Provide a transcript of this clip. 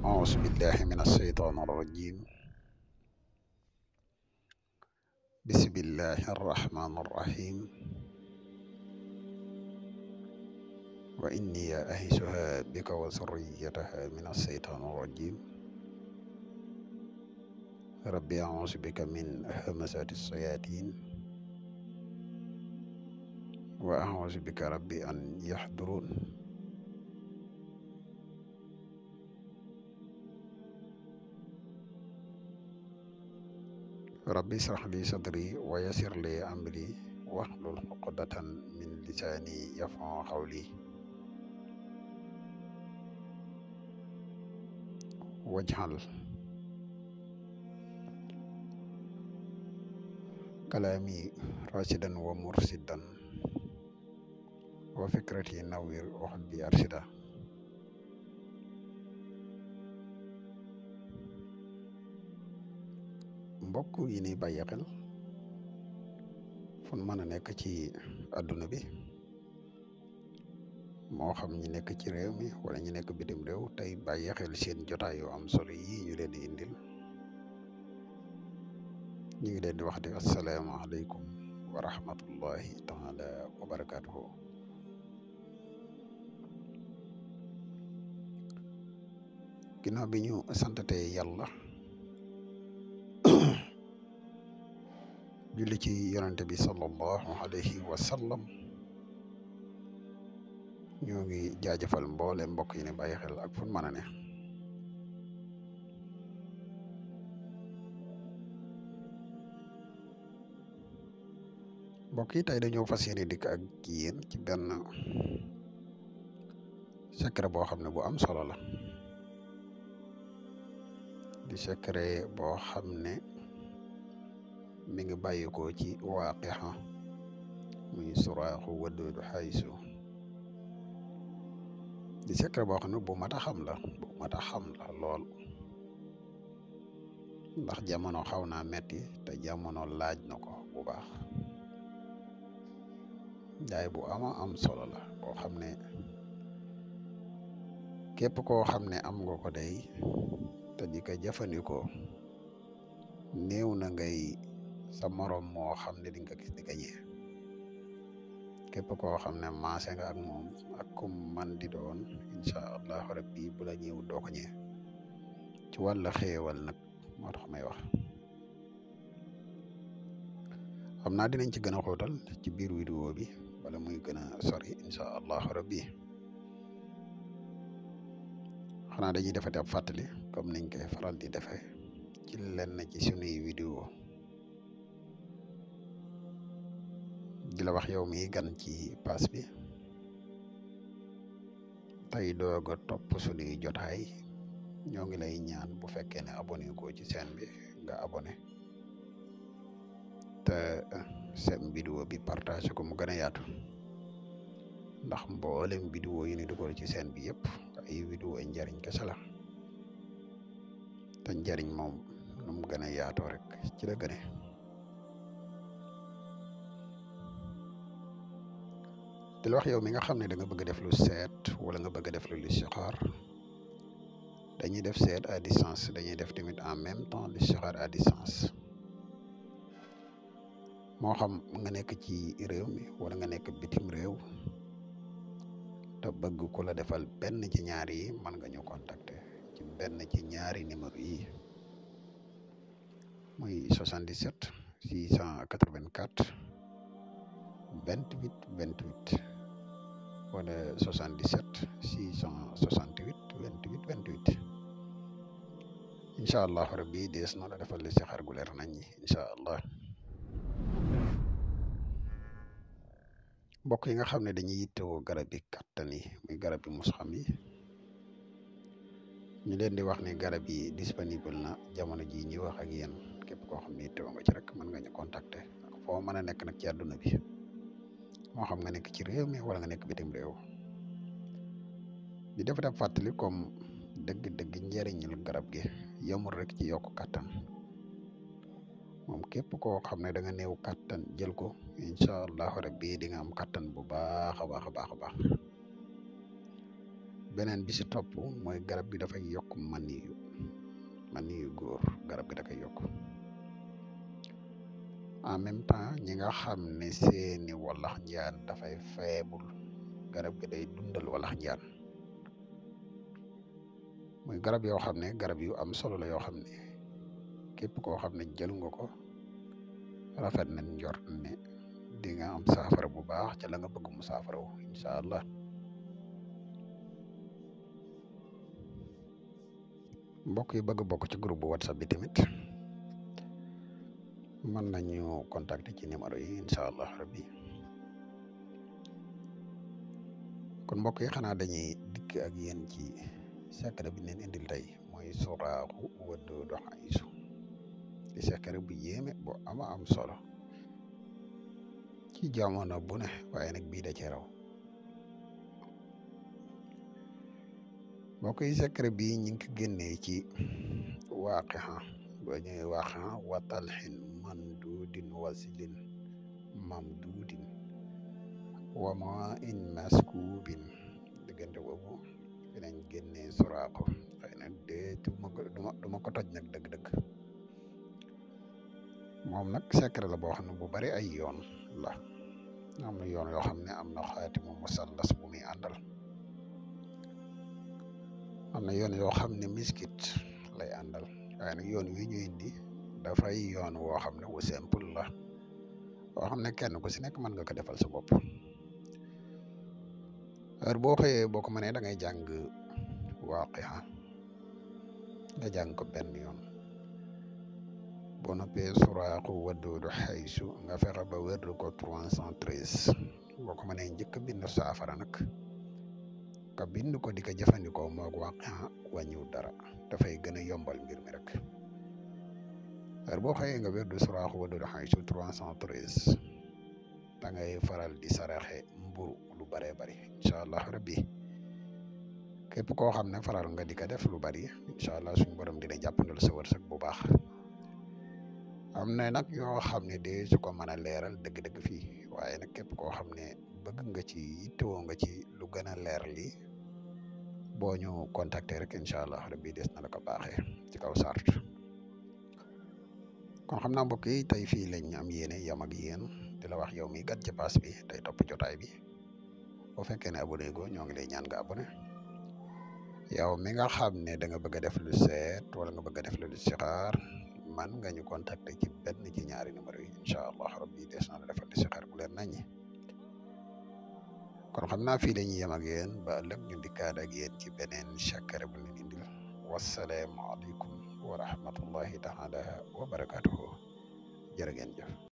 أعوذ بالله من الشيطان الرجيم. بسم الله الرحمن الرحيم. وإني أعيذها بك وذريتها من الشيطان الرجيم. ربي أعوذ بك من همزات الشياطين وأعوذ بك ربي أن يحضرون. ربي اشرح لي صدري ويسر لي أمري واحلل عقدة من لساني يفقهوا قولي واجعل كلامي راشدا ومرشدا وفكرتي نوير وقلبي أرشدا. mbokk yi ni bàyyi xel fu mën a nekk ci àdduna bi moo xam ñi nekk ci réew mi wala ñi nekk bitim réew tey bàyyi xel seen jotaay yu am solo yi ñu leen di indil ñu ngi leen di wax di asalaamaaleykum wa rahmatullahi taala wa barakatuhu. ginnaaw bi ñu santate yàlla julli ci yonente bi sallallahu alayhi wa sallam ñoo ngi jaajëfal mboole mbokk yi ne bàyyi xel ak fu mën a ne. mbokk yi tey dañoo fas yéene dikk ak yéen ci benn secret boo xam ne bu am solo la di secret boo xam ne mi ngi bàyyikoo ci waaqixa muy suraaxu wadudu xaysu di secret boo xam ne bu mat a xam la lool ndax jamono xaw naa metti te jamono laaj na ko bu baax jaay bu am solo la boo xam ne képp koo xam ne am nga ko day te di ko jëfandikoo néew na ngay sa morom moo xam ne di nga gis di gañee képp koo xam ne maase nga ak moom ak kum man di doon incha allahu rabbi bu la ñëw doo ko ñëwee ci wàllu xéewal nag moo tax may wax xam naa dinañ ci gën a xóotal ci biir vidéo bi wala muy gën a sori incha allahu rabbi xanaa dañuy defati ab fàttali comme niñ koy faral di defee ci lenn ci sunuy vidéo di la wax yow mi gan ci pass bi tey doog a topp sunuy jotaay ñoo ngi lay ñaan bu fekkee ne abonné ko ci chaîne bi nga abonné te seen vidéo bi partage ko mu gën a yaatu ndax mboolem vidéo yi ni dugal ci chaîne bi yëpp ay vidéo ay njariñ kese la te njariñ moom nu mu gën a yaatoo rek ci la gëne. di la wax yow mi nga xam ne da nga bëgg def lu seet wala nga bëgg def lu listixaar dañuy def seet à distance dañuy def tamit en même temps listixaar à distance moo xam nga nekk ci réew mi wala nga nekk bitim réew te bëgg ku la defal benn ci ñaar yi mën nga ñu contacter ci benn ci ñaari numéro yi muy 77 684 28 28 wala 77 668 28 28 incha allah rabbi dees na la defal listixaar gu leer nañ ñi incha allah. mbokk yi nga xam ne dañuy yittewoo garab yi kattan yi muy garab yi mus xam yi ñu leen di wax ne garab yi disponible na jamono ji ñuy wax ak yéen képp koo xam ne yittewoo nga ci rek mën nga ñu contacter ak foo mën a nekk nag ci àdduna bi moo xam nga nekk ci réew mi wala nga nekk bitim réew di def def fàttali comme dëgg-dëgg njëriñul garab gi yemul rek ci yokk kattan moom képp koo xam ne da nga néew kattan jël ko incha allahu rabbi di nga am kattan bu baax a baax a baax a baax beneen bi si topp mooy garab gi dafay yokk maniyu góor garab gi da koy yokk en même temps ñi nga xam ne seeni walax njaan dafay faible garab gi day dundal walax njaan muy garab yoo xam ne garab yu am solo la yoo xam ne képp koo xam ne jël nga ko rafet nañ njort ne di nga am saafara bu baax ca la nga bëgg mu saafara wu incha allah. mbokk yi bëgg bokk ci groupe bu whatsapp bi tamit mën nañu contacter ci numéro yi incha allah rabbi. kon mbokk yi xanaa dañuy dikk ak yéen ci secret bi leen indil tey mooy suraaxu waddudu xaysu di secret bu yéeme bu ama am solo ci jamono bu ne waaye nag bii da ci raw. mbokk yi secret bi ñu ngi ko génnee ci waaqixa boo ñëwee waaqixa wa talxin mandudin wasilin mamdudin wa ma in maskubin diggante boobu dinañ génnee suraaxu xëy na duma ko toj nag dëgg-dëgg moom nag secret la boo xam ne bu bari ay yoon la am na yoon yoo xam ne am na xaatimu musallas bu muy àndal am na yoon yoo xam ne miskit lay àndal waaye nag yoon wi ñu indi dafay yoon woo xam ne wu simple la woo xam ne kenn ku si nekk mën nga ko defal sa bopp heure boo xëyee boo ko mënee da ngay jàng waaqixa nga jàng ko benn yoon boo noppee suraaxu waddudu xaysu nga fexe ba wérdu ko 313 boo ko mënee njëkk bind saafara nag ka bind ko di ko jëfandikoo moog waaqixa wàññiw dara dafay gën a yombal mbir mi rek heure boo xëyee nga wérdu suraaxu waddudu xaysu 313 da ngay faral di saraxe mburu lu baree bari incha allah rabbi képp koo xam ne faral nga di ko def lu bari incha allah suñu borom dina jàppandal sa wërsëg bu baax. am na nag yoo xam ne de su ko mën a leeral dëgg-dëgg fii waaye nag képp koo xam ne bëgg nga ci yittewoo nga ci lu gën a leer lii boo ñu contacter rek incha allah rabbi des na la ko baaxee ci kaw sart. kon xam naa mbokk yi tey fii lañ am yéene yam ak yéen di la wax yow mi gat ci pass bi tey topp jotaay bi boo fekkee ne abonné go ñoo ngi lay ñaan nga abonné yow mi nga xam ne da nga bëgg a def lu seet wala nga bëgg a def lu listixaar man nga ñu contacter ci benn ci ñaari numéro yi incha allah rabbi des na la defal listixaar bu leen nañi. kon xam naa fii la ñuy yem ak yéen ba ëllëg ñu dikkaat ak yéen ci beneen secret bu leen indil wasalaamu aleykum wa rahmatullahi taala wa barakatuhu jërë ngeen jëf.